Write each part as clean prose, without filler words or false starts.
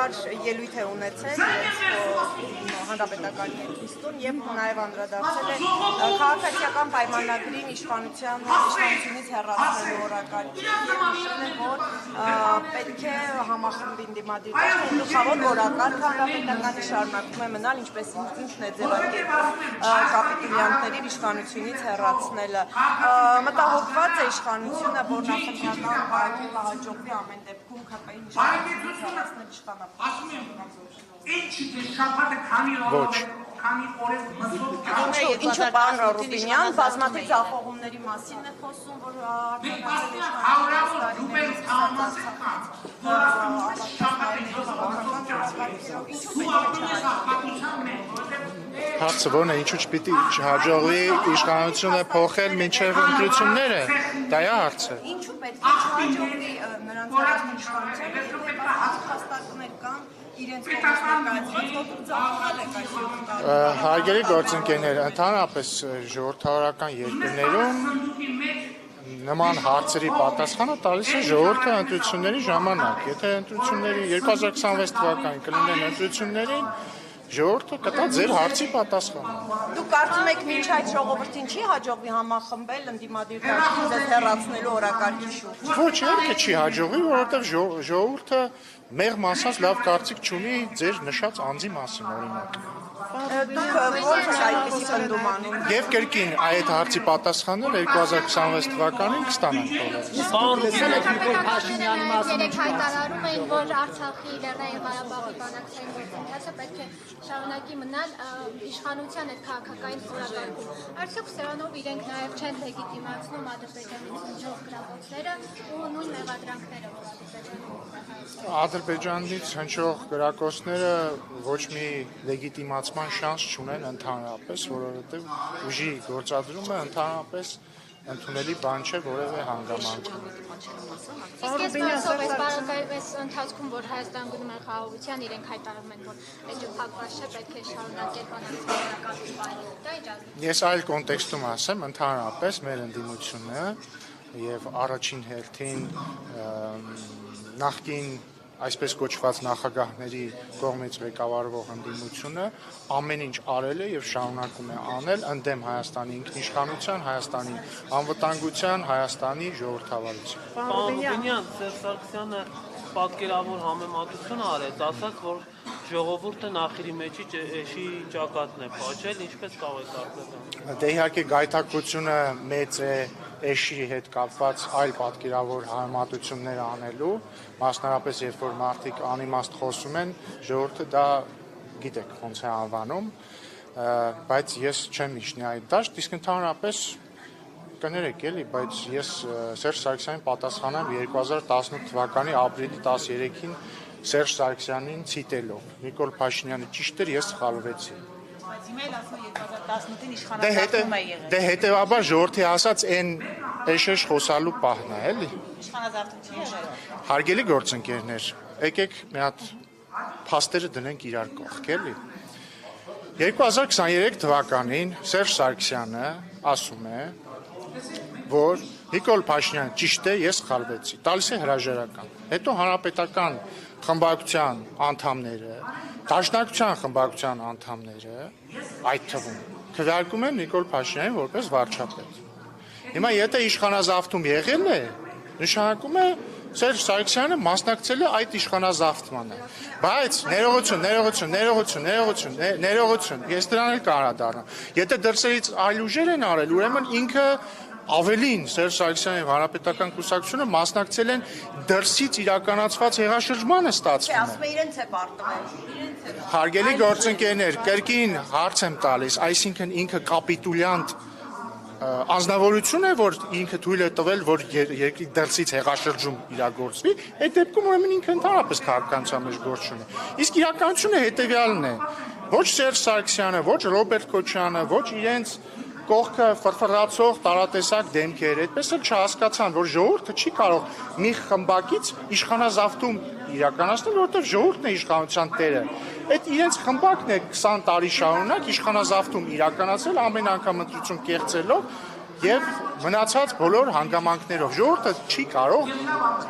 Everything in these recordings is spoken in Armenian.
համար ելույթ է ունեցել հանրապետական երկիստուն եւ նաեւ անդրադարձել է քաղաքացիական պայմանագրին իշխանությունից հեռացնելու օրակարգին եւ նշել է, որ պետք է համախմբին դիմադրել գլխավոր օրակարգը հանրապետականի շարունակում է մնալ ինչպես ինքն է ձևակերպում կապիտուլյանտների իշխանությունից հեռացնելը մտահոգված է իշխանությունը, որ նախընտրական պայքարը հաջողվի ամեն դեպքում ԿՊ-ին իշխանությունից հեռացնել իշխանապահություն։ Ոչ։ Ինչու պարոն Ռուբինյան բազմաթիվ ձախողումների մասին է խոսում, որ Հարցը ո՞րն է, ինչու չպիտի չհաջողվի իշխանությունը փոխել մինչև ընտրությունները, դա է հարցը։ Ինչու պետք է չհաջողվի նրանց իշխանությանը, հաստատներ կան իրենց Հարգելի գործընկերներ, ընդհանրապես ժողովրդավարական երկրներում նման հարցերի պատասխանը տալիս է ժողովուրդը ընտրությունների ժամանակ։ Եթե ընտրությունների 2026 թվականին կլինեն ընտրություններին, ժողովուրդը կտա ձեր հարցի պատասխանը։ Դուք կարծում եք մինչ այդ ժողովրդին չի հաջողվի համախմբել ընդդիմադիր դաշտից ձեզ հեռացնելու օրակարգի շուրջ։ Ոչ, իհարկե չի հաջողվի, որովհետև ժողովուրդը մեղմ ասած լավ կարծիք չունի ձեր նշած անձի մասին, օրինակ։ Դուք ո՞նց եք այդպիսի պնդում անում։ Եվ կրկին այդ հարցի պատասխանը 2026 թվականին կստանանք բոլորը։ Հայտարարում էին, որ Արցախի Լեռնային Ղարաբաղի բանակցային գործընթացը պետք է շարունակի մնալ իշխանության այդ քաղաքական օրակարգում։ Արդյոք սրանով իրենք նաև չեն լեգիտիմացնում Ադրբեջանից հնչող գրակոչները ու նույն մեղադրանքները, որ Ադրբեջանից հնչող գրակոչները ոչ մի լեգիտիմացման շանս չունեն ընդհանրապես, որովհետև ուժի գործադրումը ընդհանրապես ընդունելի բան չէ որևէ հանգամանքում։ Այս ընթացքում, որ Հայաստան գնում է խաղաղության, իրենք հայտարարում են, որ էջը փակված չէ, պետք է շարունակել բանակցային։ Ես այլ կոնտեքստում ասեմ, ընդհանրապես մեր ընդդիմությունը եւ առաջին հերթին նախկին այսպես կոչված նախագահների կողմից ղեկավարվող ընդդիմությունը ամեն ինչ արել է եւ շարունակում է անել ընդդեմ Հայաստանի ինքնիշխանության, Հայաստանի անվտանգության, Հայաստանի ժողովրդավարության։ Պարոն Ռուբինյան, Սերժ Սարգսյանը պատկերավոր համեմատություն արեց, ասաց, որ ժողովուրդը նախիրի մեջի էշի ճակատն է փաչել, ինչպես կարող եք արտադրել։ Դե իհարկե գայթակղությունը մեծ է էշի հետ կապված այլ պատկերավոր համեմատություններ անելու, մասնարապես երբ որ մարդիկ անիմաստ խոսում են, ժողովուրդը դա գիտեք ոնց է անվանում, բայց ես չեմ իջնի այդ դաշտ, իսկ ընդհանրապես կներեք էլի, բայց ես Սերժ Սարգսյանին պատասխանեմ 2018 թվականի ապրիլի 13-ին Սերժ Սարգսյանին ցիտելով։ Նիկոլ Փաշինյանը ճիշտ էր, ես սխալվեցի։ Բայց հիմա էլ ասում է 2018-ին իշխանազավթում է եղել։ Դե հետևաբար ժողովրդի ասած այն էշեշ խոսալու պահն է, էլի։ Իշխանազավթում չի եղել։ Հարգելի գործընկերներ, եկեք մի հատ փաստերը դնենք իրար կողք, էլի։ 2023 թվականին Սերժ Սարգսյանը ասում է, որ Նիկոլ Փաշինյանը ճիշտ է, ես սխալվեցի, տալիս է հրաժարական։ Հետո հանրապետական խմբակցության անդամները, Դաշնակցության խմբակցության անդամները, այդ թվում քվեարկում են Նիկոլ Փաշինյանին որպես վարչապետ։ Հիմա եթե իշխանազավթում եղել է, նշանակում է Սերժ Սարգսյանը մասնակցել է այդ իշխանազավթմանը։ Բայց ներողություն, ես դրան էլ կանդրադառնամ։ Եթե դրսերից այլ ուժեր են արել, ուրեմն ինքը ավելին Սերժ Սարգսյանի հանրապետական կուսակցությունը մասնակցել են դրսից իրականացված հեղաշրջմանը ստացվում է։ Ասում է իրենց է պարտվել։ Հարգելի գործընկերներ, կրկին հարց եմ տալիս, այսինքն ինքը կապիտուլյանտ անձնավորություն է, որ ինքը թույլ է տվել, որ երկրի դրսից հեղաշրջում իրագործվի, այդ դեպքում ուրեմն ինքը ընդհանրապես քաղաքականության մեջ գործ չունի։ Իսկ իրականությունը հետևյալն է. ոչ Սերժ Սարգսյանը, ոչ Ռոբերտ Քոչարյանը, ոչ իրենց կողքը ֆրֆրացող տարատեսակ դեմքեր, այդպես էլ չհասկացան, որ ժողովուրդը չի կարող մի խմբակից իշխանազավթում իրականացնել, որովհետև ժողովուրդն է իշխանության տերը։ Այդ իրենց խմբակն է 20 տարի շարունակ իշխանազավթում իրականացել ամեն անգամ ընտրություն կեղծելով եւ մնացած բոլոր հանգամանքներով ժողովուրդը չի կարող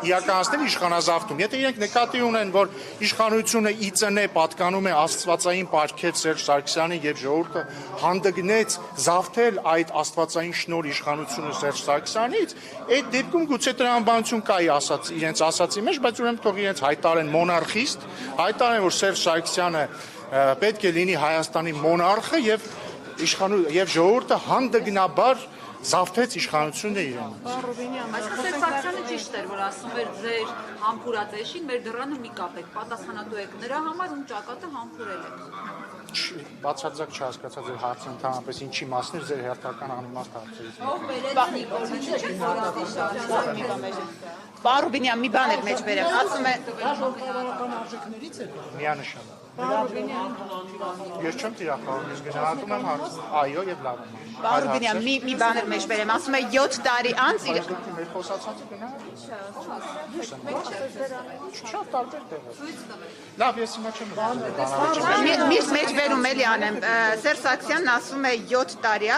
իրականացնել իշխանազավթում։ Եթե իրենք նկատի ունեն, որ իշխանությունը ԻԾՆ պատկանում է աստվածային պարգև Սերժ Սարգսյանին եւ ժողովուրդը հանդգնեց զավթել այդ աստվածային շնոր իշխանությունը Սերժ Սարգսյանից, այդ դեպքում գուցե տրամաբանություն կայի ասած իրենց ասացի մեջ, բայց ուրեմն թող իրենց հայտարեն մոնարխիստ, հայտարեն, որ Սերժ Սարգսյանը պետք է լինի Հայաստանի մոնարխը եւ ժողովուրդը հանդգնաբար զավթեց իշխանությունը իրեն։ Այսինքն Սերժ Սարգսյանը ճիշտ էր, որ ասում էր ձեր համբուրատեշին մեր դռանը մի կապեք, պատասխանատու եք նրա համար ու ճակատը համբուրել եք։ Բացարձակ չհասկացա ձեր հարցը ընդհանրապես ինչի մասն էր ձեր հերթական անիմաստ հարցերից։ Պարոն Ռուբինյան, մի բան էր մեջ բերեմ, ասում է Միանշան։ Ես չեմ տիրախավորում, ես գնահատում եմ հարցը։ Այո, եւ լավ։ Պարոն Ռուբինյան, մի բան էր մեջ բերեմ, ասում է 7 տարի անց իր մեր խոսացածը գնահատում։ Շատ տարբեր տեղ։ Լավ, ես հիմա չեմ բանալի։ Միշտ մեջ բերում էլի անեմ, Սերժ Սարգսյանն ասում է 7 տարի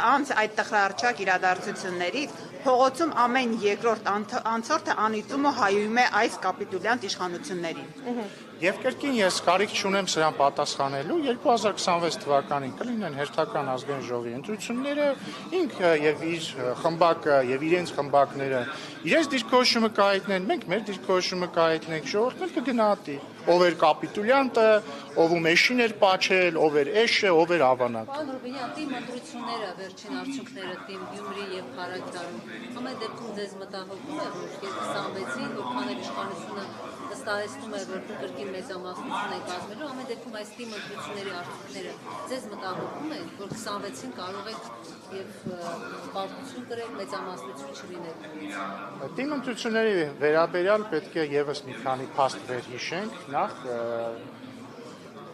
անց այդ տխրահարճակ իրադարձություններից փողոցում ամեն երկրորդ անցորդը անիծում ու հայում է այս կապիտուլյանտ իշխանություններին։ Եվ կրկին ես կարիք չունեմ սրան պատասխանելու 2026 թվականին կլինեն հերթական ազգային ժողովի ընտրությունները, ինքը եւ իր խմբակը եւ իրենց խմբակները իրենց դիրքորոշումը կհայտնեն, մենք մեր դիրքորոշումը կհայտնենք, ժողովուրդն կգնահատի ով էր կապիտուլյանտը, ով ու մեշին էր պաչել, ով էր էշը, ով էր ավանակ։ Պարոն Ռուբինյան, թիմ ընտրությունները, վերջին արդյունքները թիմ Գյումրի եւ Փարագարում, ամեն դեպքում ձեզ մտահոգում է, որ 26-ին որքան էլ իշխանությունը վստահեցնում է, որ կրկին մեծամասնություն է կազմելու, ամեն դեպքում այս թիմ ընտրությունների արդյունքները ձեզ մտահոգում են, որ 26-ին կարող եք եւ պարտություն կրել մեծամասնություն չլինելու։ Թիմ ընտրությունների վերաբերյալ պետք է եւս մի քանի փաստ վերհիշենք, նախ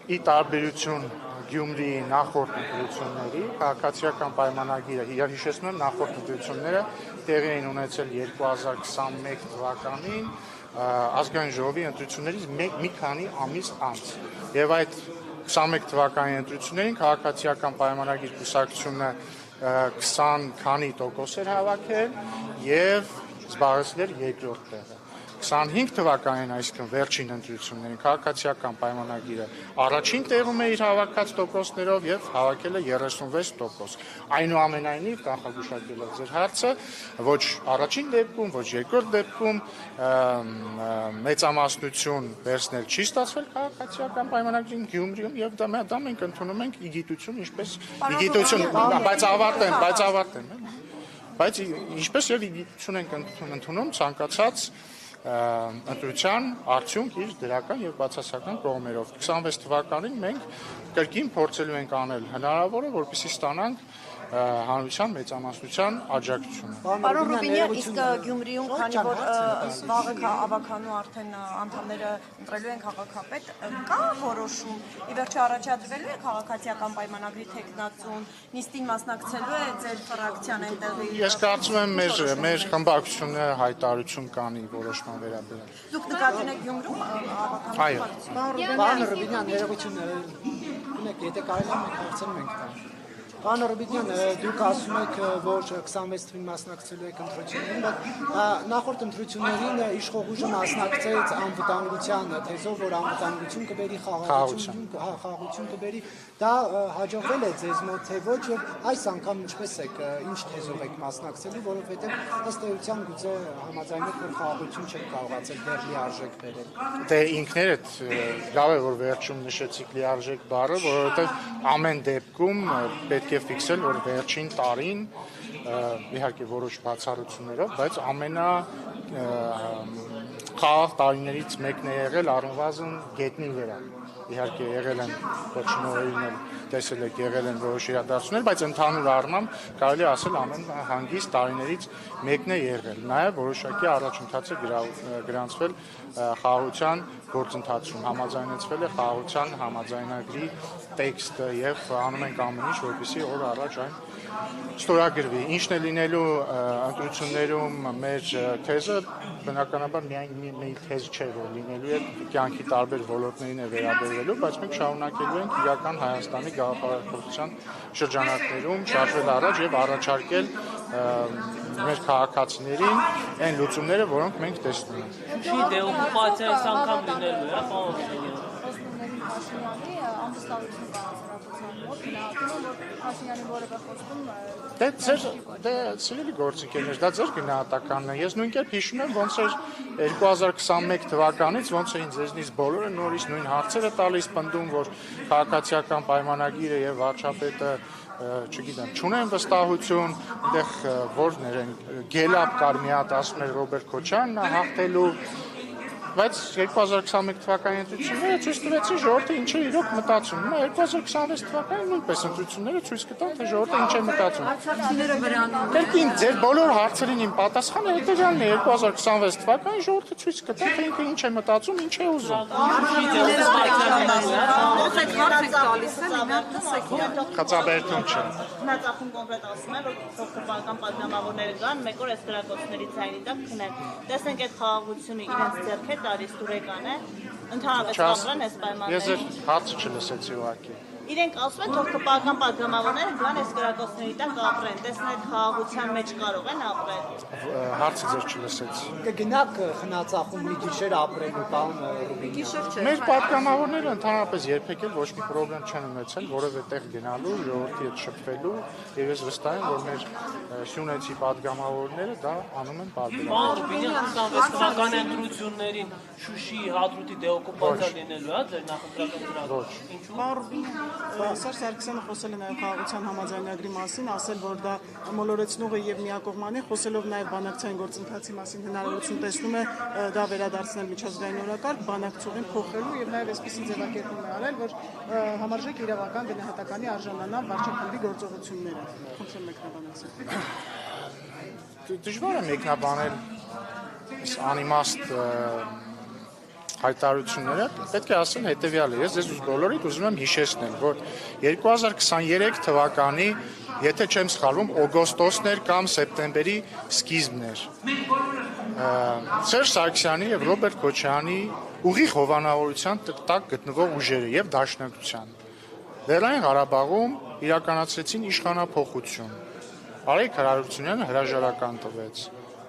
ի տարբերություն Գյումրիի նախորդ ընտրությունների քաղաքացիական պայմանագիրը եւ հիշեցնում եմ նախորդ ընտրությունները տեղի էին ունեցել 2021 թվականին ազգային ժողովի ընտրություններից մի քանի ամիս անց եւ այդ 21 թվականի ընտրություններին քաղաքացիական պայմանագիր կուսակցությունը 20 քանի տոկոս էր հավաքել եւ զբաղեցրել երկրորդ տեղը 25 թվականին այսինքն վերջին ընտրություններին քաղաքացիական պայմանագիրը առաջին տեղում է իր հավաքած տոկոսներով եւ հավաքել է 36%։ Այնուամենայնիվ կանխագուշակելով ձեր հարցը, ոչ առաջին դեպքում, ոչ երկրորդ դեպքում մեծամասնություն վերցնել չի ստացվել քաղաքացիական պայմանագրին Գյումրիում եւ դա մենք ընդունում ենք իգիտություն, ինչպես իգիտություն, բայց ավարտեմ, բայց ինչպես եւ իգիտություն ենք ընդունում ցանկացած ընտրության արդյունք իր դրական եւ բացասական կողմերով 26 թվականին մենք կրկին փորձելու ենք անել հնարավորը որպեսզի ստանանք հանրության մեծամասնության աջակցությունը։ Պարոն Ռուբինյան, իսկ Գյումրիում, քանի որ վաղը ավականու արդեն անդամները ընտրելու են քաղաքապետ, կա որոշում, ի վերջո առաջադրվելու է քաղաքացիական պայմանագրի թեկնածուն, նիստին մասնակցելու է ձեր ֆրակցիան այնտեղի։ Ես կարծում եմ մեր խմբակցությունը հայտարարություն կանի որոշման վերաբերյալ։ Դուք նկատի ունեք Գյումրում ավականու։ Այո։ Պարոն Ռուբինյան, ներողություն, ունեք, եթե կարելի է մենք հարցնում ենք տան։ Պարոն Ռուբինյան, դուք ասում եք, որ 26 թվականին մասնակցելու եք ընտրություններին, բայց նախորդ ընտրություններին իշխող ուժը մասնակցեց անվտանգության թեզով, որ անվտանգություն կբերի խաղաղություն կբերի, դա հաջողվել է ձեզ մոտ, թե ոչ, եւ այս անգամ ինչպես եք, ինչ թեզով եք մասնակցելու, որովհետեւ ըստ էության գուցե համաձայնեք, որ խաղաղություն չեք կարողացել դեռ լիարժեք բերել։ Դե ինքներդ լավ է որ վերջում նշեցիք լիարժեք բառը, որովհետեւ ամեն դեպքում պետք է ֆիքսել, որ վերջին տարին իհարկե որոշ բացառություններով, բայց ամենա խաղաղ տարիներից մեկն է եղել առնվազն գետնի վրա։ Իհարկե եղել են ոչնորին տեսել եք եղել են որոշ իրադարձություններ, բայց ընդհանուր առմամբ կարելի է ասել ամեն հանգիստ տարիներից մեկն է եղել։ Նաև որոշակի առաջընթաց է գրանցվել խաղաղության գործընթացում, համաձայնեցվել է խաղաղության համաձայնագրի տեքստը եւ անում ենք ամեն ինչ, որպեսզի օր առաջ այն ստորագրվի։ Ինչն է լինելու ընտրություններում մեր թեզը բնականաբար միայն մի թեզ չէ, որ լինելու է կյանքի տարբեր ոլորտներին է վերաբերվելու, բայց մենք շարունակելու ենք իրական Հայաստանի գաղափարախոսության շրջանակներում շարժվել առաջ եւ առաջարկել մեր քաղաքացիներին այն լուծումները, որոնք մենք տեսնում ենք։ Շուշի դեօկուպացիա այս անգամ լինելու է, պարոն Օսմանյան։ Խոստումների Փաշինյանի անվստահություն կա հասարակության մոտ, գնահատում որ Փաշինյանի որևէ խոստում Դե սիրելի գործընկերներ, դա ձեր գնահատականն է։ Ես նույն կերպ հիշում եմ, ոնց էր 2021 թվականից, ոնց էին ձեզնից բոլորը նորից նույն հարցերը տալիս, պնդում, որ քաղաքացիական պայմանագիրը եւ վարչապետը չգիտեմ, չունեն վստահություն, այնտեղ որներ են գելապ կար մի հատ ասում էր Ռոբերտ Քոչյանն է հաղթելու, բայց 2021 թվականի ընտրությունները ցույց տվեցին ժողովրդը ինչ է իրոք մտածում։ Հիմա 2026 թվականին նույնպես ընտրությունները ցույց կտան, թե ժողովրդը ինչ է մտածում։ Արցախցիները վրանում Կրկին ձեր բոլոր հարցերին իմ պատասխանը հետևյալն է 2026 թվականին ժողովրդը ցույց կտա, թե ինքը ինչ է մտածում, ինչ է ուզում։ Խծաբերդուն չէ։ Հնացախում կոնկրետ ասում է, որ հոգեբանական պատգամավորները կան, մեկ օր այս գրակոչների ցայնի տակ քնեն։ Տեսնենք այդ խաղաղությունը իրենց ձեռք է տալիս դուրեկան է, ընդհանրապես կապրեն այս պայմաններին։ Ես այդ հարցը չլսեցի ուղղակի։ Իրենք ասում են, որ հոգեբանական պատգամավորները կան այս գրակոչների տակ ապրեն, տեսնեն այդ խաղաղության մեջ կարող են ապրել։ Հարցը ձեր չլսեցի։ Կգնաք խնացախում մի գիշեր ապրելու, պարոն Ռուբինյան։ գիշեր չէ։ Մեր պատգամավորները ընդհանրապես երբեք էլ ոչ մի խնդրեմ չեն ունեցել որևէ տեղ գնալու, ժողովրդի հետ շփվելու, եւ ես վստահ եմ, որ մեր Սյունեցի պատգամավորները դա անում են Պարոն բարբերաբար։ Ռուբինյան, 26 թվականի ընտրություններին Շուշիի հադրութի դեօկուպացիա լինելու է ձեր նախընտրական ծրագրը։ Ինչու՞։ Սերժ Սարգսյանը խոսել է նաև խաղաղության համաձայնագրի մասին, ասել, որ դա մոլորեցնողը եւ միակողմանի, խոսելով նաև բանակցային գործընթացի մասին հնարավորություն տեսնում է դա վերադարձնել միջազգային օրակարգ, բանակցողին փոխելու եւ նաև այսպիսի ձևակերպում է արել, որ համարժեք իրավական գնահատականի արժանանան վարչապետի գործողությունները։ Խնդրեմ մեկնաբանեցեք։ Դժվար է մեկնաբանել այս անիմաստ հայտարարությունները, պետք է ասել հետևյալը, ես ձեզ բոլորիդ ուզում եմ հիշեցնել, որ 2023 թվականի, եթե չեմ սխալվում, օգոստոսներ կամ սեպտեմբերի սկիզբն էր, Սերժ Սարգսյանի եւ Ռոբերտ Քոչյանի ուղիղ հովանավորության տակ գտնվող ուժերը եւ Դաշնակցության Լեռնային Ղարաբաղում իրականացրեցին իշխանափոխություն։ Արայք Հարությունյանը հրաժարական տվեց։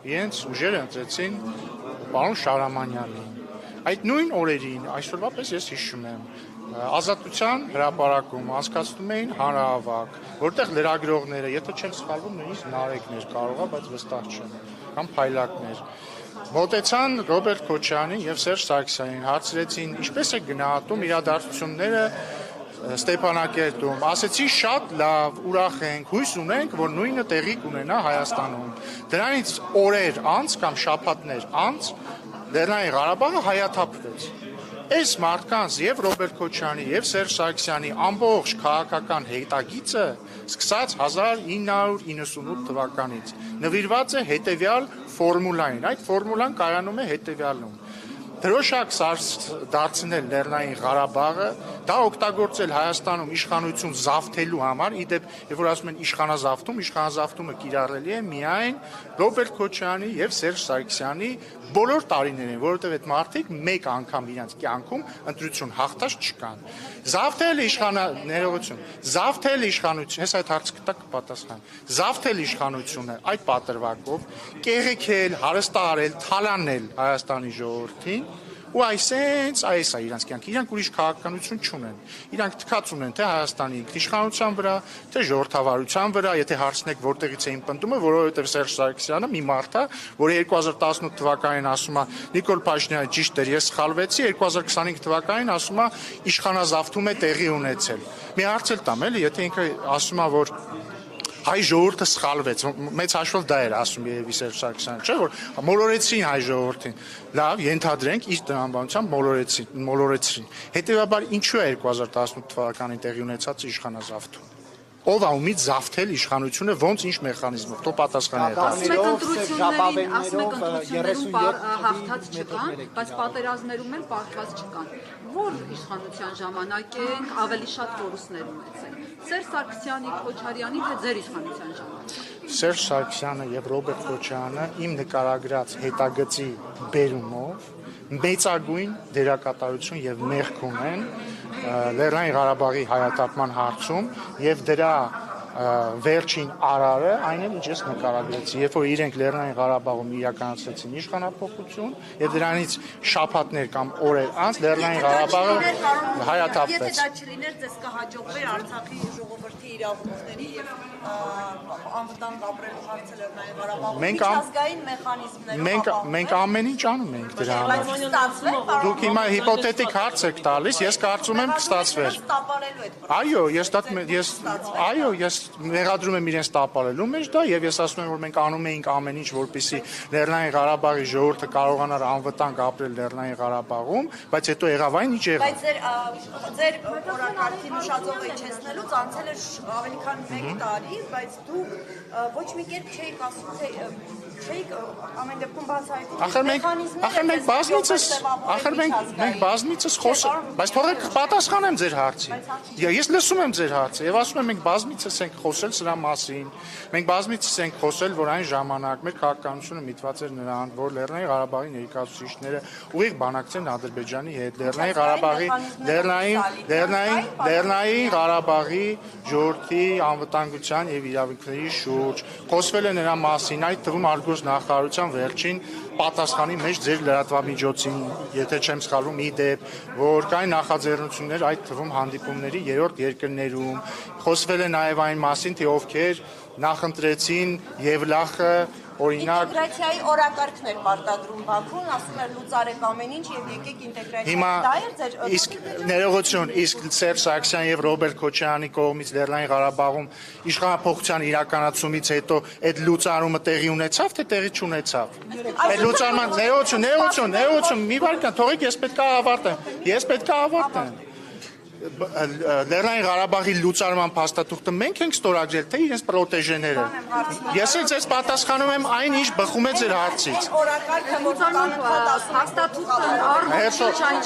Իրենց ուժերը ընտրեցին պարոն Շարամանյանին։ Այդ նույն օրերին, այսօրվա պես ես հիշում եմ, Ազատության հրապարակում անցկացնում էին հանրահավաք, որտեղ լրագրողները, եթե չեմ սխալվում, նույնիսկ նարեկներ կարող է, բայց վստահ չեմ, կամ փայլակներ, մոտեցան Ռոբերտ Քոչյանին եւ Սերժ Սարգսյանին, հարցրեցին, ինչպես է գնահատում իրադարձությունները Ստեփանակերտում, ասեցի շատ լավ, ուրախ ենք, հույս ունենք, որ նույնը տեղի կունենա Հայաստանում։ Դրանից օրեր անց կամ շաբաթներ անց Լեռնային Ղարաբաղը հայաթափվեց։ Այս մարդկանց եւ Ռոբերտ Քոչյանի եւ Սերժ Սարգսյանի ամբողջ քաղաքական հետագիծը սկսած 1998 թվականից նվիրված է հետեւյալ ֆորմուլային։ Այդ ֆորմուլան կայանում է հետեւյալում. դրոշակ դարձնել Լեռնային Ղարաբաղը, դա օգտագործել Հայաստանում իշխանություն զավթելու համար, իդեպ, երբ որ ասում են իշխանազավթումը կիրառելի է միայն Ռոբերտ Քոչյանի եւ Սերժ Սարգսյանի բոլոր տարիներին, որովհետեւ այդ մարդիկ մեկ անգամ իրենց կյանքում ընտրություն հաղթած չկան։ Զավթել իշխանություն, հես այդ հարցը կտա կպատասխան։ Զավթել իշխանությունը այդ պատրվակով, կեղեքել, հարստահարել, թալանել Հայաստանի ժողովրդին ու այս է իրանց կյանքը, իրանք ուրիշ քաղաքականություն չունեն, իրանք թքած ունեն թե Հայաստանի ինքնիշխանության վրա, թե ժողովրդավարության վրա, եթե հարցնեք որտեղից էին պնդումը, որովհետև Սերժ Սարգսյանը մի մարդ է, որը 2018 թվականին ասում է Նիկոլ Փաշինյանը ճիշտ էր, ես սխալվեցի, 2025 թվականին ասում է իշխանազավթում է տեղի ունեցել։ Մի հարց էլ տամ էլի, եթե ինքը ասում է, որ հայ ժողովուրդը սխալվեց, մեծ հաշվով դա էր ասում երևի Սերժ Սարգսյանը, չէ՞ որ մոլորեցին հայ ժողովրդին։ Լավ, ենթադրենք իր տրամաբանությամբ մոլորեցին։ Հետևաբար ինչու է 2018 թվականին տեղի ունեցած իշխանազավթում։ Ով է ումից զավթել իշխանությունը, ոնց ինչ մեխանիզմով, թող պատասխանեք։ Ասում եք ընտրություններում հաղթած չկան, բայց պատերազմներում էլ պարտված չկան։ Որ իշխանության ժամանակ են ավելի շատ կորուստներ ունեցել։ Սերժ Սարգսյանի, Քոչարյանի, թե ձեր իշխանության ժամանակ։ Սերժ Սարգսյանը եւ Ռոբերտ Քոչյանը իմ նկարագրած հետագծի բերումով մեծագույն դերակատարություն եւ մեղք ունեն Լեռնային Ղարաբաղի հայաթափման հարցում եւ դրա վերջին արարը, այն էլ ինչ ես նկարագրեցի, երբ որ իրենք Լեռնային Ղարաբաղում իրականացրեցին իշխանափոխություն, եւ դրանից շաբաթներ կամ օրեր անց Լեռնային Ղարաբաղը հայաթափվեց։ Եթե դա չլիներ, ձեզ կհաջողվեր Արցախի ժողովրդի իրավունքների եւ անվտանգ ապրելու հարցը Լեռնային Ղարաբաղում միջազգային մեխանիզմներով։ Մենք ամեն ինչ անում ենք դրա համար։ Դուք հիմա հիպոթետիկ հարց եք տալիս, ես կարծում եմ կստացվեր։ Այո, ես մեղադրում եմ իրենց տապալելու մեջ դա եւ ես ասում եմ, որ մենք անում էինք ամեն ինչ, որպեսզի Լեռնային Ղարաբաղի ժողովուրդը կարողանար անվտանգ ապրել Լեռնային Ղարաբաղում, բայց հետո եղավ այն, ինչ եղավ։ Բայց ձեր օրակարգի մշակողը իջեցնելուց անցել էր ավելի քան 1 տարի, բայց դուք ոչ մի կերպ չէիք ասում, թե չէիք ամեն դեպքում բացահայտում։ Ախր մենք բազմիցս խոսում, բայց թողեք պատասխանեմ ձեր հարցին։ Ես լսում եմ ձեր հարցը եւ ասում եմ մենք բազմիցս ենք խոսել սրա մասին։ Մենք բազմիցս ենք խոսել, որ այն ժամանակ մեր քաղաքականությունը միտված էր նրան, որ Լեռնային Ղարաբաղի ներկայացուցիչները ուղիղ բանակցեն Ադրբեջանի հետ, Լեռնային Ղարաբաղի ժողովրդի անվտանգության եւ իրավունքների շուրջ։ Խոսվել է նրա մասին, այդ թվում արգոս նախարարության վերջին պատասխանի մեջ ձեր լրատվամիջոցին, եթե չեմ սխալվում, ի դեպ, որ կային նախաձեռնություններ այդ թվում հանդիպումների 3-րդ երկրներում, խոսվել է նաև այն մասին, թե ովքեր նախընտրեցին Եվլախը, օրինակ ինտեգրացիայի օրակարգն էր պարտադրում Բաքուն, ասում էր լուծարեք ամեն ինչ եւ եկեք ինտեգրացիա։ Դա էր ձեր իսկ ներողություն, իսկ Սերժ Սարգսյան եւ Ռոբերտ Քոչարյանի կողմից Լեռնային Ղարաբաղում իշխանափոխության իրականացումից հետո այդ լուծարումը տեղի ունեցավ, թե տեղի չունեցավ։ Այդ լուծարման ներողություն, մի վարքան, թողեք ես պետք է ավարտեմ։ Լեռնային Ղարաբաղի լուծարման փաստաթուղթը մենք ենք ստորագրել, թե իրենց պրոտեժեները։ Ես էլ ձեզ պատասխանում եմ այն, ինչ բխում է ձեր հարցից։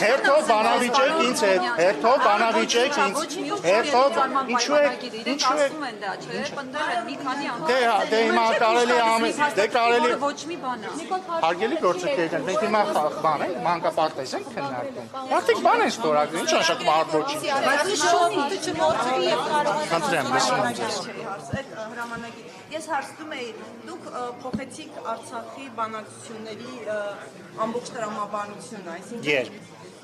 Հերթով բանավիճեք ինձ հետ, դե հիմա կարելի հարգելի գործընկերներ, մենք հիմա բան ենք, մանկապարտեզ ենք քննարկում։ Մարդիկ բան են ստորագրել, ինչ նշանակում առողջ Խնդրեմ, լսում եմ ձեզ։ Ես հարցնում էի, դուք փոխեցիք Արցախի բանակցությունների ամբողջ տրամաբանությունը, այսինքն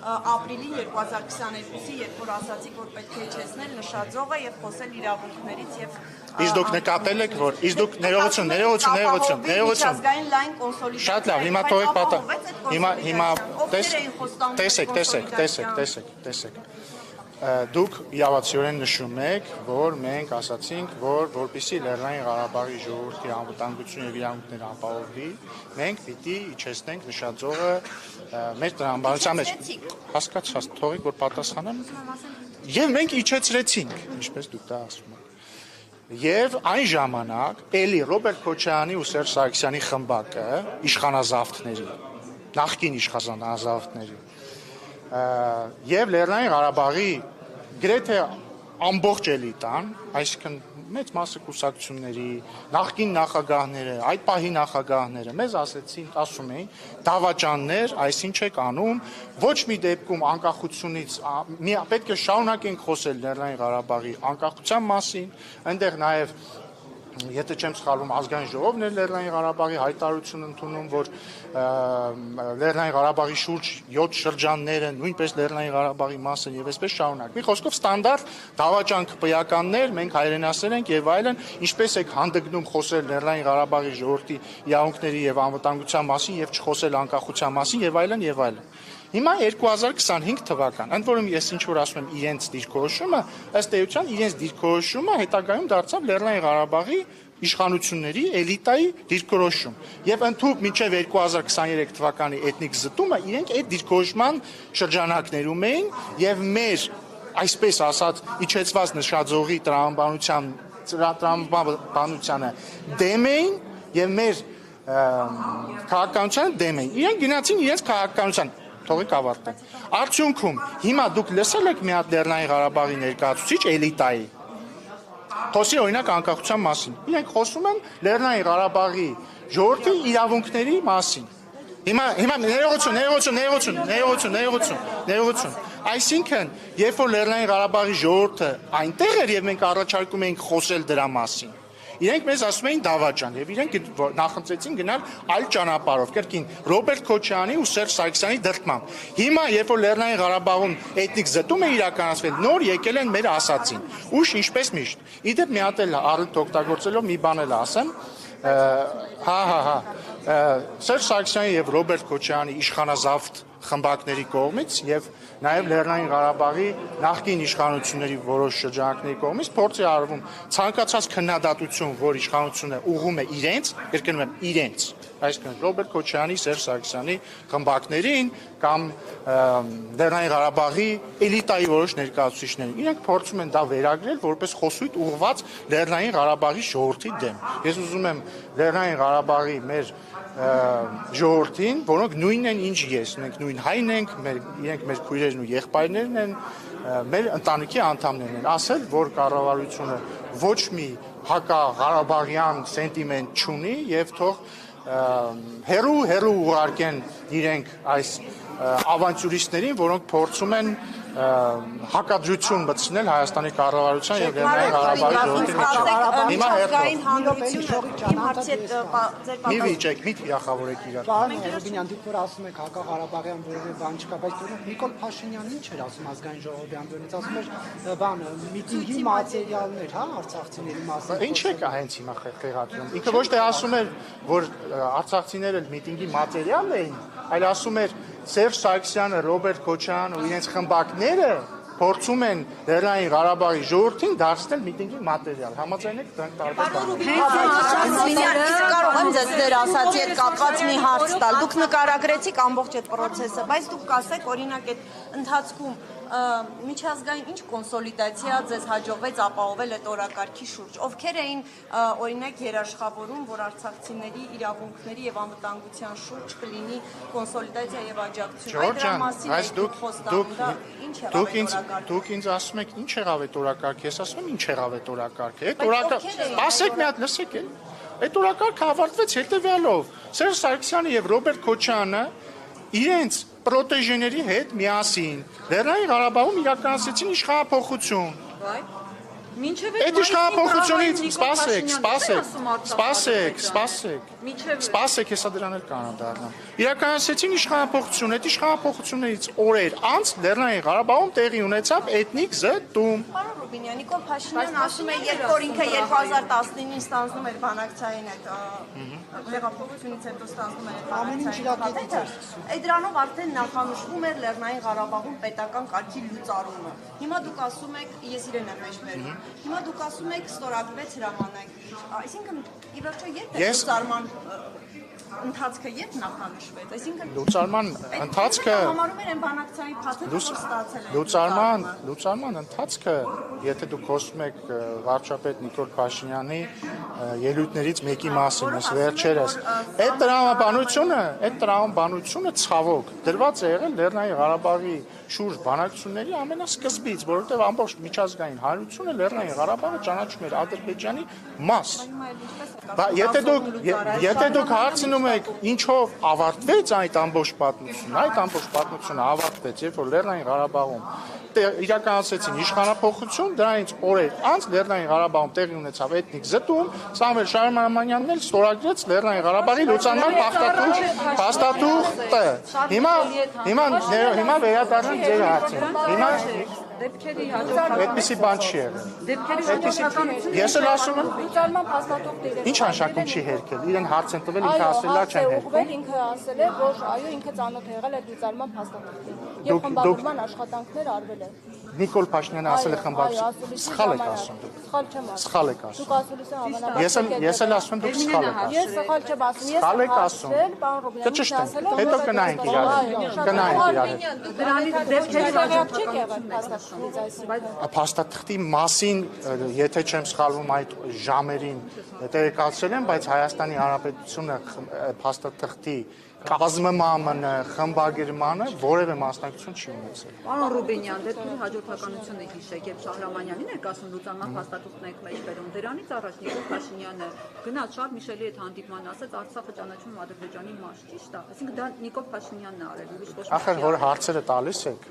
ապրիլի 2022-ի, երբ որ ասացիք, որ պետք է իջեցնել նշաձողը եւ խոսել իրավունքներից եւ Իսկ դուք նկատել եք, որ իսկ դուք ներողություն։ միջազգային լայն կոնսոլիդացիա։ Շատ լավ, հիմա թողեք հիմա տեսեք։ Դուք իրավացիորեն նշում եք, որ մենք ասացինք, որ որպեսզի Լեռնային Ղարաբաղի ժողովրդի անվտանգությունը եւ իրավունքները ապահովվի, մենք պիտի իջեցնենք նշաձողը մեր տրամաբանության մեջ։ Հասկացա, թողեք որ պատասխանեմ։ Եվ մենք իջեցրեցինք, ինչպես դուք դա ասում եք։ Եվ այն ժամանակ էլի Ռոբերտ Քոչարյանի ու Սերժ Սարգսյանի խմբակը իշխանազավթների, նախկին իշխանազավթների եւ Լեռնային Ղարաբաղի գրեթե ամբողջ էլիտան, այսինքն մեծ մասը կուսակցությունների, նախկին նախագահները, այդ պահի նախագահները մեզ ասում էին, դավաճաններ, այսինչ եք անում, ոչ մի դեպքում անկախությունից պետք է շարունակենք խոսել Լեռնային Ղարաբաղի անկախության մասին, այնտեղ նաեւ Եթե չեմ սխալվում, ազգային ժողովն էր Լեռնային Ղարաբաղի հայտարարություն ընդունում, որ Լեռնային Ղարաբաղի շուրջ 7 շրջանները նույնպես Լեռնային Ղարաբաղի մաս են եւ այսպես շարունակ։ Մի խոսքով ստանդարտ դավաճան քպիականներ, մենք հայրենասեր ենք եւ այլն, ինչպես եք հանդգնում խոսել Լեռնային Ղարաբաղի ժողովրդի իրավունքների եւ անվտանգության մասին եւ չխոսել անկախության մասին եւ այլն եւ այլն։ Հիմա 2025 թվական, ընդ որում ես ինչ որ ասում եմ իրենց դիրքորոշումը, ըստ էության իրենց դիրքորոշումը հետագայում դարձավ Լեռնային Ղարաբաղի իշխանությունների էլիտայի դիրքորոշում։ Եվ ընդհանուր մինչև 2023 թվականի էթնիկ զտումը իրենք այդ դիրքորոշման շրջանակներում էին եւ մեր այսպես ասած իջեցված նշաձողի տրամաբանությանը դեմ էին եւ մեր քաղաքականության դեմ էին։ Իրենք գնացին իրենց քաղաքականության թողեք ավարտեմ։ Արդյունքում հիմա դուք լսել եք մի հատ Լեռնային Ղարաբաղի ներկայացուցիչ էլիտայի խոսի օրինակ անկախության մասին։ Իրենք խոսում են Լեռնային Ղարաբաղի ժողովրդի իրավունքների մասին։ Հիմա ներողություն։ Այսինքն, երբ որ Լեռնային Ղարաբաղի ժողովուրդը այնտեղ էր եւ մենք առաջարկում էինք խոսել դրա մասին, իրենք մեզ ասում էին դավաճան եւ իրենք նախընտրեցին գնալ այլ ճանապարհով, կրկին Ռոբերտ Քոչարյանի ու Սերժ Սարգսյանի դրդմամբ։ Հիմա, երբ որ Լեռնային Ղարաբաղում էթնիկ զտում է իրականացվել, նոր եկել են մեր ասածին։ Ուշ ինչպես միշտ։ Իդեպ մի հատ էլ առիթ օգտագործելով մի բան էլ ասեմ, Սերժ Սարգսյանի եւ Ռոբերտ Քոչարյանի իշխանազավթ խմբակների կողմից եւ նաեւ Լեռնային Ղարաբաղի նախկին իշխանությունների որոշ շրջանակների կողմից փորձ է արվում ցանկացած քննադատություն, որ իշխանությունը ուղղում է իրենց, կրկնում եմ իրենց, այսինքն Ռոբերտ Քոչարյանի, Սերժ Սարգսյանի խմբակներին կամ Լեռնային Ղարաբաղի էլիտայի որոշ ներկայացուցիչներին, իրենք փորձում են դա վերագրել որպես խոսույթ ուղղված Լեռնային Ղարաբաղի ժողովրդի դեմ։ Ես ուզում եմ Լեռնային Ղարաբաղի մեր ժողովրդին, որոնք նույնն են ինչ ես, մենք նույն հայն ենք, իրենք մեր քույրերն ու եղբայրներն են, մեր ընտանիքի անդամներն են, ասել, որ կառավարությունը ոչ մի հակաղարաբաղյան սենտիմենտ չունի եւ թող հերու ուղարկեն իրենք այս ավանտյուրիստներին, որոնք փորձում են հակադրություն մտցնել Հայաստանի կառավարության եւ Լեռնային Ղարաբաղի ժողովրդի միջեւ։ Հիմա մի վիճեք, մի թիախավորեք իրար։ Պարոն Ռուբինյան, դուք որ ասում եք հակաղարաբաղյան որևէ բան չկա, բայց դուք Նիկոլ Փաշինյանն ինչ էր ասում ազգային ժողովի ամբիոնից, ասում էր բան միտինգի մատերիալներ, հա, արցախցիների մասին։ Ինչ է կա հենց հիմա խեղաթյուն։ Ինքը ոչ թե ասում էր, որ արցախցիները միտինգի մատերիալ էին, այլ ասում էր Սերժ Սարգսյանը, Ռոբերտ Քոչարյանը ու իրենց խմբակները փորձում են Լեռնային Ղարաբաղի ժողովրդին դարձնել միտինգի մատերիալ։ Համաձայն եք դրանք տարբեր բաներ։ Կարող եմ ձեզ դեր ասացի հետ կապված մի հարց տալ։ Դուք նկարագրեցիք ամբողջ այդ process-ը, բայց դուք կասեք, օրինակ այդ ընթացքում միջազգային ինչ կոնսոլիդացիա ձեզ հաջողվեց ապահովել այդ օրակարգի շուրջ։ Ովքեր էին օրինակ երաշխավորում, որ արցախցիների իրավունքների եւ անվտանգության շուրջ կլինի կոնսոլիդացիա եւ աջակցություն։ Այդ դրա մասին դուք ինձ ասում եք ինչ եղավ այդ օրակարգը, ես ասում եմ ինչ եղավ այդ օրակարգը։ Այդ օրակարգը, ասեք մի հատ, լսեք էլ։ Այդ օրակարգը ավարտվեց հետեւյալով. Սերժ Սարգսյանը եւ Ռոբերտ Քոչարյանը իրենց պրոտեժեների հետ միասին Լեռնային Ղարաբաղում իրականացրեցին իշխանափոխություն։ Այդ իշխանափոխությունից սպասեք, հեսա դրան էլ կանադառնամ։ Իրականացրեցին իշխանափոխություն, այդ իշխանափոխություններից օրեր անց Լեռնային Ղարաբաղում տեղի ունեցավ էթնիկ զտում։ Պարոն Ռուբինյան, Նիկոլ Փաշինյանն ասում է, երբ որ ինքը 2019-ին ստանձնում էր բանակցային այդ հեղափոխությունից հետո ստանձնում էր բանակցային փաթեթը, այդ դրանով արդեն նախանշվում էր Լեռնային Ղարաբաղում պետական կարգի լուծարումը։ Հիմա դուք ասում եք, ես իրեն եմ մեջբերում, հիմա դուք ասում եք ստորագրվեց հրամանագիր, այսինքն ի վերջո երբ է լուծարման ընթացքը երբ նախանշվեց, այսինքն լուծարման ընթացքը համարում են բանակցային փաթեթը, որ ստացել են լուծարման ընթացքը, եթե դուք խոսում եք վարչապետ Նիկոլ Փաշինյանի ելույթներից մեկի մասին, այս վերջերս, այդ տրամաբանությունը ցավոք դրված է եղել Լեռնային Ղարաբաղի շուրջ բանակցությունների ամենասկզբից, որովհետև ամբողջ միջազգային հանրությունը Լեռնային Ղարաբաղը ճանաչում էր Ադրբեջանի մաս։ Եթե դուք հարցնում եք ինչով ավարտվեց այդ ամբողջ պատմությունը ավարտվեց, երբ որ Լեռնային Ղարաբաղում իրականացրեցին իշխանափոխություն, դրանից օրեր անց Լեռնային Ղարաբաղում տեղի ունեցավ էթնիկ զտում, Սամվել Շահրամանյանն էլ ստորագրեց Լեռնային Ղարաբաղի լուծարման փաստաթուղթը։ Հիմա վերադառնանք ձեր հարցին։ Հիմա դեպքերի հաջողական այդպիսի բան չի եղել։ Դեպքերի հաջողականությունը ես էլ ասում եմ լուծարման փաստաթուղթ ինչ անշակում չի հերքել։ Իրեն հարց են տվել, ինքը ասելա չեն հերքել։ Ինքը ասել է, որ այո, ինքը ծանոթ է եղել այդ լուծարման փաստաթղթին։ Եվ խմբագրման աշխատանքներ արվել են։ Նիկոլ Փաշինյանը ասել է խմբագրություն։ Սխալ եք ասում։ Սխալ եք ասում։ Դուք ասում եք հավանաբար։ Ես էլ ասում եմ դուք սխալ եք ասում։ Ես սխալ չեմ ասում։ Սխալ եք ասում։ Կճշտենք, հետո կնայենք իրար։ Դրանից դեպքերի հաջող չեք եղել փաստաթղթից այսինքն։ Փաստաթղթի մասին, եթե չեմ սխալվում, այդ ժամերին տեղեկացել եմ, բայց Հայաստանի Հանրապետությունը փաստաթղթի կազմմամը, խմբագրմանը որևէ մասնակցություն չի ունեցել։ Պարոն Ռուբինյան, դեպքի հաջորդականությունը հիշեք, երբ Շահրամանյանին էր ասում լուծանման փաստաթուղթն եք մեջբերում, դրանից առաջ Նիկոլ Փաշինյանը գնաց Շարլ Միշելի հետ հանդիպման, ասաց Արցախը ճանաչում եմ Ադրբեջանի մաս, ճիշտ է։ Այսինքն դա Նիկոլ Փաշինյանն է արել, ուրիշ ոչ ոք։ Ախր որ հարցերը տալիս եք,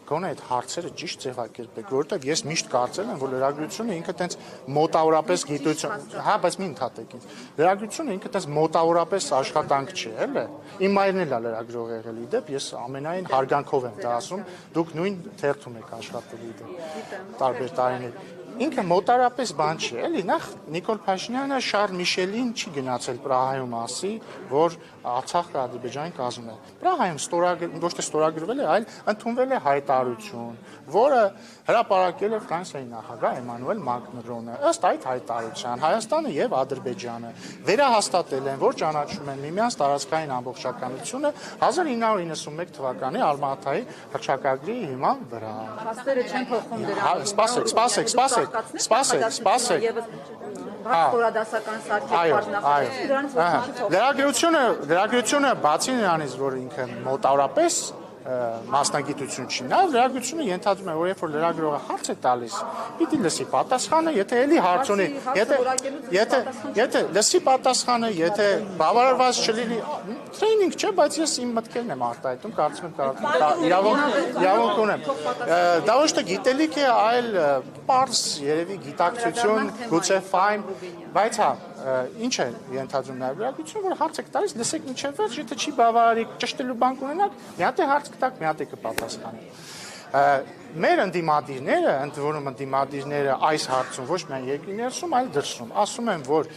գոնե այդ հարցերը ճիշտ ձևակերպեք, որովհետև ես միշտ կարծել եմ, որ լրագրությունը ինքը տենց մոտավորապես գիտություն, հա, բայց մի ընդհատեք ինձ։ Լրագրությունը ինքը տենց մոտավորապես աշխատանք չէ, էլի։ Իմ մայրն էլ է լրագրող եղել, իդեպ ես ամենայն հարգանքով եմ դա ասում, դուք նույն թերթում եք աշխատել իդեպ։ Տարբեր տարիներ։ Ինքը մոտարապես բան չի, էլի, նախ Նիկոլ Փաշինյանը Շարլ Միշելին չի գնացել Պրահայում ասի, որ Արցախը Ադրբեջանի կազմում է։ Պրահայում ոչ թե ստորագրվել է, այլ ընդունվել է հայտարարություն, որը հրապարակել է Ֆրանսիայի նախագահ Էմանուել Մակրոնը։ Ըստ այդ հայտարարության Հայաստանը եւ Ադրբեջանը վերահաստատել են, որ ճանաչում են միմյանց տարածքային ամբողջականությունը 1991 թվականի Ալմատայի հռչակագրի հիման վրա։ Փաստերը չեն փոխում Սպասեք։ Ստորադասական սարքեր Լրագրությունը բացի նրանից, որ ինքը մոտավորապես մասնագիտություն չի, նաև լրագրությունը ենթադրում է, որ երբ որ լրագրողը հարց է տալիս, պիտի լսի պատասխանը, եթե էլի հարց ունի, եթե լսի պատասխանը, եթե բավարարված չլինի, տրեյնինգ չէ, բայց ես իմ մտքերն եմ արտահայտում, կարծում եմ իրավունք ունեմ։ Դա ոչ թե գիտելիք է, այլ պարզ երևի գիտակցություն, գուցե ֆայն, բայց հա, ինչ է ենթադրում նաև լրագրությունը, որ հարց եք տալիս, լսեք մինչև վերջ, եթե չի բավարարի ճշտելու բան կունենաք, մի հատ է հարց կտակ, մի հատ է կպատասխանի։ Մեր ընդդիմադիրները, ընդ որում ընդդիմադիրները այս հարցում ոչ միայն երկրի ներսում, այլ դրսում, ասում են, որ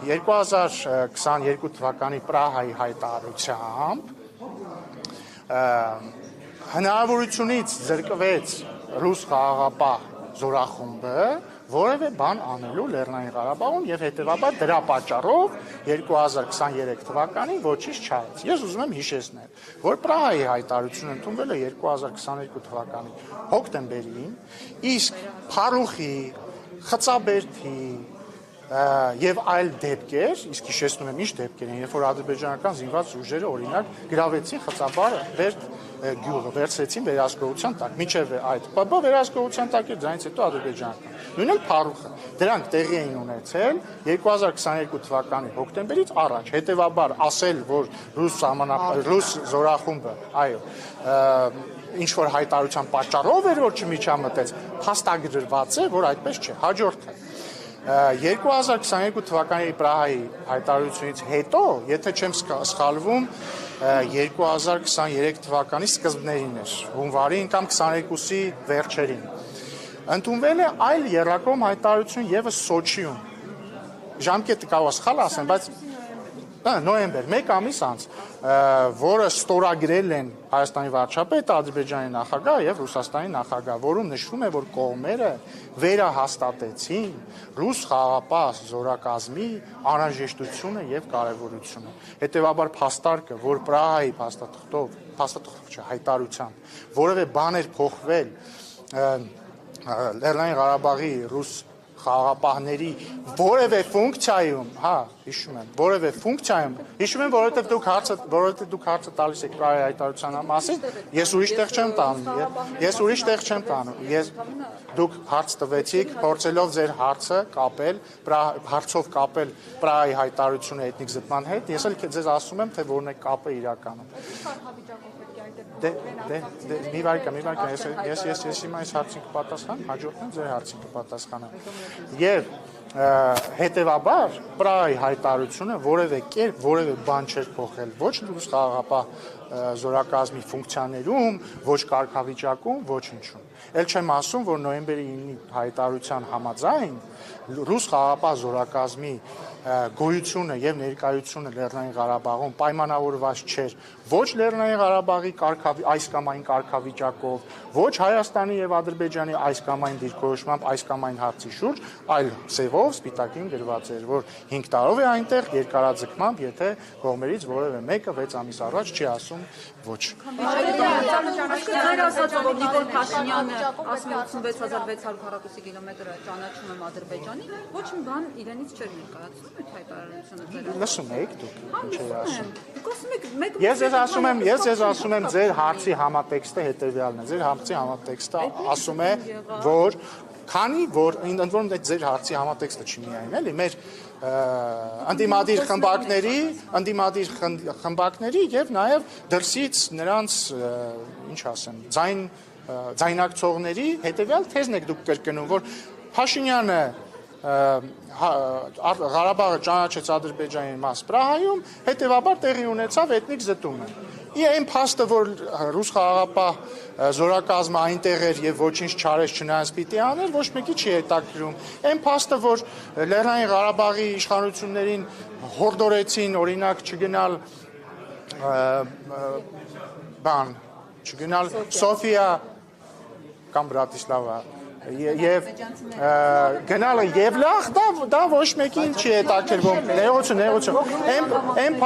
2022 թվականի Պրահայի հայտարարությամբ հնարավորությունից զրկվեց ռուս խաղաղապահ զորախումբը որևէ բան անելու Լեռնային Ղարաբաղում եւ հետեւաբար դրա պատճառով 2023 թվականին ոչինչ չարեց։ Ես ուզում եմ հիշեցնել, որ Պրահայի հայտարարությունը ընդունվել է 2022 թվականի հոկտեմբերին, իսկ Փարուխի, Խծաբերդի եւ այլ դեպքեր, իսկ հիշեցնում եմ ինչ դեպքեր են, երբ որ ադրբեջանական զինված ուժերը օրինակ գրավեցին Խծաբարդ գյուղը, վերցրեցին վերահսկողության տակ, մինչև այդ ՊԲ վերահսկողության տակ էր, դրանից հետո ադրբեջանական։ Նույնն էլ Փարուխը։ Դրանք տեղի էին ունեցել 2022 թվականի հոկտեմբերից առաջ։ Հետևաբար ասել, որ ռուս զորախումբը, այո, ինչ որ հայտարարության պատճառով էր, որ չմիջամտեց, փաստագրված է, որ այդպես չէ։ Հաջորդը 2022 թվականի Պրահայի հայտարարությունից հետո, եթե չեմ սխալվում, 2023 թվականի սկզբներին էր, հունվարին կամ 22-ի վերջերին։ Ընդունվել է այլ եռակողմ հայտարարություն եւս Սոչիում։ Ժամկետը կարող սխալ ասեմ, բայց նոյեմբեր, 1 ամիս անց, որը ստորագրել են Հայաստանի վարչապետը, Ադրբեջանի նախագահ եւ Ռուսաստանի նախագահ, որում նշվում է, որ կողմերը վերահաստատեցին ռուս խաղաղապահ զորակազմի անհրաժեշտությունը եւ կարեւորությունը։ Հետեւաբար փաստարկը, որ Պրահայի հայտարարությամբ որևէ բան էր փոխվել Լեռնային Ղարաբաղի ռուս խաղաղապահների որևէ ֆունկցիայում, հա, հիշում եմ, որևէ ֆունկցիայում, հիշում եմ, որովհետև դուք հարցը տալիս եք Պրահայի հայտարարության մասին, ես ուրիշ տեղ չեմ տանում, դուք հարց տվեցիք, փորձելով ձեր հարցը կապել, հարցով կապել Պրահայի հայտարարությունը էթնիկ զտման հետ, ես էլ ձեզ ասում եմ, թե որն է կապը իրականում։ Մի վարքա, ես հիմա այս հարցին կպատասխանեմ, հաջորդն ձեր հարցին կպատասխանեմ։ Եվ հետևաբար Պրահայի հայտարարությունը որևէ կերպ որևէ բան չէր փոխել ոչ ռուս խաղաղապահ զորակազմի ֆունկցիաներում, ոչ կարգավիճակում, ոչինչում։ Էլ չեմ ասում, որ նոյեմբերի 9-ի հայտարարության համաձայն ռուս խաղաղապահ զորակազմի գոյությունը եւ ներկայությունը Լեռնային Ղարաբաղում պայմանավորված չէր ոչ Լեռնային Ղարաբաղի այս կամ այն կարգավիճակով, ոչ Հայաստանի եւ Ադրբեջանի այս կամ այն դիրքորոշմամբ այս կամ այն հարցի շուրջ, այլ սեւով տառով սպիտակին գրված էր, որ 5 տարով է այնտեղ երկարաձգմամբ, եթե կողմերից որևէ մեկը 6 ամիս առաջ չի ասում ոչ։ Ձեր ասածով Նիկոլ Փաշինյանը ասում է 86600 քառակուսի կիլոմետրը ճանաչում եմ Ադրբեջանի, ոչ մի բան իրենից չէր ներկայացնում այդ հայտարարությունը ձեր։ Լսում եք դուք ինչ է ասում։ Ես ձեզ ասում եմ ձեր հարցի համատեքստը հետևյալն է։ Ձեր հարցի համատեքստը ասում է, որ քանի որ ընդ որում ձեր հարցի համատեքստը չի միայն, էլի, մեր անդիմադիր խմբակների եւ նաեւ դրսից նրանց, ինչ ասեմ, ձայնակցողների հետեւյալ թեզն եք դուք կրկնում, որ Փաշինյանը Ղարաբաղը ճանաչեց Ադրբեջանի մաս Պրահայում, հետեւաբար տեղի ունեցավ էթնիկ զտումը։ Այն փաստը, որ ռուս խաղաղապահ զորակազմը այնտեղ էր եւ ոչինչ չարեց չնայած պիտի աներ, ոչ մեկի չի հետաքրում։ Այն փաստը, որ Լեռնային Ղարաբաղի իշխանություններին հորդորեցին, օրինակ, չգնալ Սոֆիա կամ Բրատիսլավա եւ գնալը Եվլախ, դա ոչ մեկին չի հետաքրվում։ Ներողություն։ Այն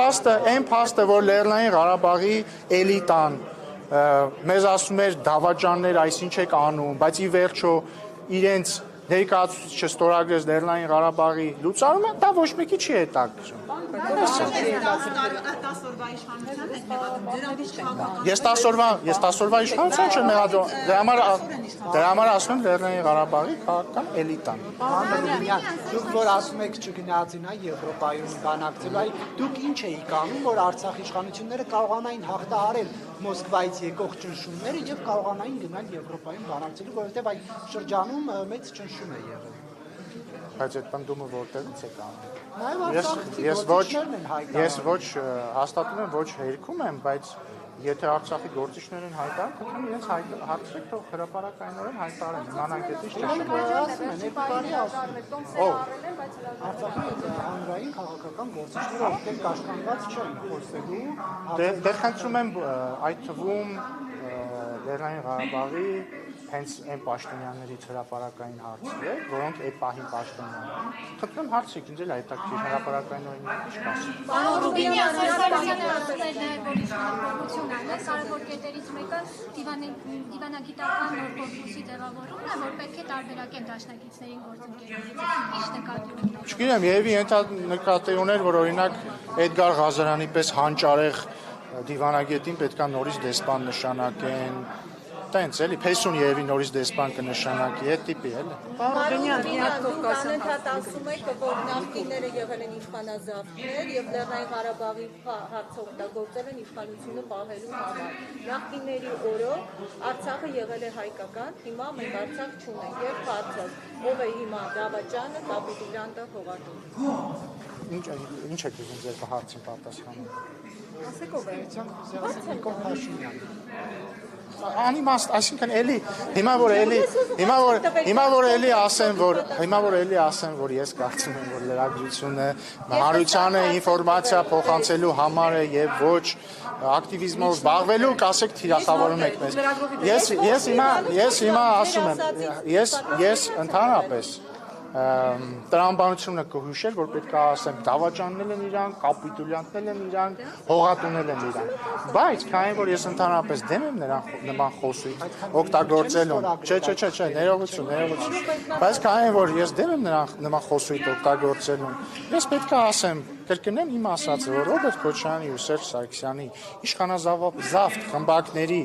փաստը, որ Լեռնային Ղարաբաղի էլիտան մեզ ասում էր դավաճաններ, այսինչ եք անում, բայց ի վերջո իրենց ներկայացուցիչը ստորագրեց Լեռնային Ղարաբաղի լուծարումը, դա ոչ մեկի չի հետաքրում։ Ես 10 օրվա իշխանության չեմ մեղադրում, դրա համար ասում եմ Լեռնային Ղարաբաղի քաղաքական էլիտան։ Դուք որ ասում եք չգնացին Եվրոպայում բանակցելու, դուք ինչ էիք անում, որ Արցախի իշխանությունները կարողանային հաղթահարել Մոսկվայից եկող ճնշումները եւ կարողանային գնալ Եվրոպայում բանակցելու, որովհետեւ այդ շրջանում մեծ ճնշում է եղել։ Բայց այդ պնդումը որտեղից է կանում։ Ես ոչ հաստատում եմ, ոչ հերքում եմ, բայց եթե Արցախի գործիչներն են հայտարարում, խնդրում իրենց հարցրեք, թող հրապարակայնորեն հայտարարեն, իմանանք դա ինչ Արցախի հանրային քաղաքական գործիչները այդտեղ կաշկանդված չեն խոսելու։ Դեռ խնդրում եմ այդ թվում Լեռնային Ղարաբաղի հենց այն պաշտոնյաներից հրապարակային հարցեր, որոնք այդ պահին պաշտոնյան են։ Խնդրում հարցրեք, ինձ էլ հետաքրքիր հրապարակայնորեն ինչ կասի։ Պարոն Ռուբինյան, կարևոր կետերից մեկը դիվանագիտական նոր կորպուսի տեղավորումն է, որ պետք է տարբերակեն դաշնակիցներին գործընկերներից։ Ինչ նկատի ունեք։ Չգիտեմ, երևի նկատի ուներ, որ օրինակ Էդգար Ղազարյանի պես հանճարեղ դիվանագետին պետքա նորից դեսպան նշանակեն։ Տենց էլի, Փեսուն երևի նորից դեսպան կնշանակի, այդ տիպի էլի։ Անընդհատ ասում եք, որ նախկինները եղել են իշխանազավթներ եւ Լեռնային Ղարաբաղի հարցը օգտագործել են իշխանությունը պահելու համար։ Նախկինների օրոք Արցախը եղել է հայկական, հիմա մենք Արցախ չունենք եւ հարցը ով է հիմա դավաճանը, կապիտուլյանտը, հողատուն։ Ինչ է դուք ձեր հարցին պատասխանում։ Ասեք ով է, Նիկոլ Փաշինյանը։ Անիմաստ, այսինքն էլի, հիմա որ էլի ասեմ, որ ես կարծում եմ, որ լրագրությունը հանրությանը ինֆորմացիա փոխանցելու համար է եւ ոչ ակտիվիզմով զբաղվելու, կասեք թիրախավորում եք մեզ։ Ես հիմա ասում եմ, ես ընդհանրապես տրամաբանությունը կհուշել, որ պետք է ասեմ դավաճաննել են իրանք, կապիտուլյանտնել են իրանք, հողատունել են իրանք։ Բայց քանի որ ես ընդհանրապես դեմ եմ նման խոսույթ օգտագործելուն, չէ, ներողություն։ Բայց քանի որ ես դեմ եմ նման խոսույթ օգտագործելուն, ես պետք է ասեմ, կրկնեմ իմ ասածը, որ Ռոբերտ Քոչարյանի ու Սերժ Սարգսյանի իշխանազավթ խմբակների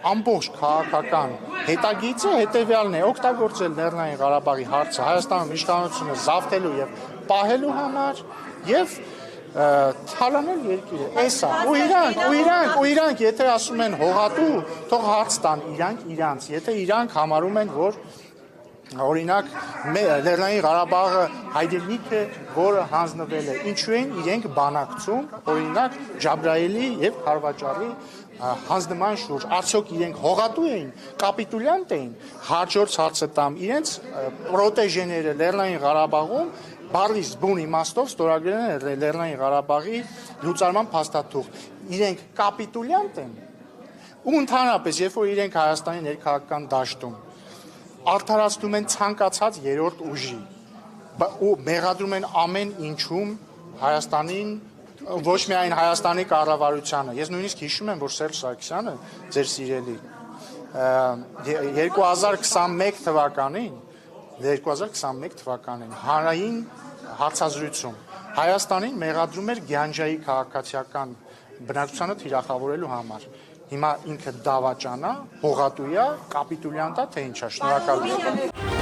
ամբողջ քաղաքական հետագիծը հետևյալն է՝ օգտագործել Լեռնային Ղարաբաղի հարցը Հայաստանում իշխանությունը զավթելու եւ պահելու համար եւ թալանել երկիրը։ Էսա։ Ու իրանք եթե ասում են հողատու, թող հարց տան իրանք, եթե իրանք համարում են, որ օրինակ Լեռնային Ղարաբաղը հայրենիք է, որը հանձնվել է, ինչու են իրենք բանակցում, օրինակ Ջաբրայելի եւ Խարվաճարի հանձնման շուրջ, արդյոք իրենք հողատու էին, կապիտուլյանտ էին, հաջորդ հարցը տամ, իրենց պրոտեժեները Լեռնային Ղարաբաղում բառի զբուն իմաստով ստորագրել են Լեռնային Ղարաբաղի լուծարման փաստաթուղթ, իրենք կապիտուլյանտ են, ու ընդհանրապես, երբ որ իրենք Հայաստանի ներքաղաքական դաշտում արդարացնում են ցանկացած երրորդ ուժի ու մեղադրում են ամեն ինչում Հայաստանին, ոչ միայն Հայաստանի կառավարությանը։ Ես նույնիսկ հիշում եմ, որ Սերժ Սարգսյանը, ձեր սիրելի, 2021 թվականին հանրային հարցազրույցում Հայաստանին մեղադրում էր Գյանջայի քաղաքացիական բնակչությանը թիրախավորելու համար։ Հիմա ինքը դավաճանա, հողատույա, կապիտուլյանտ է, թե ինչ է։ Շնորհակալություն։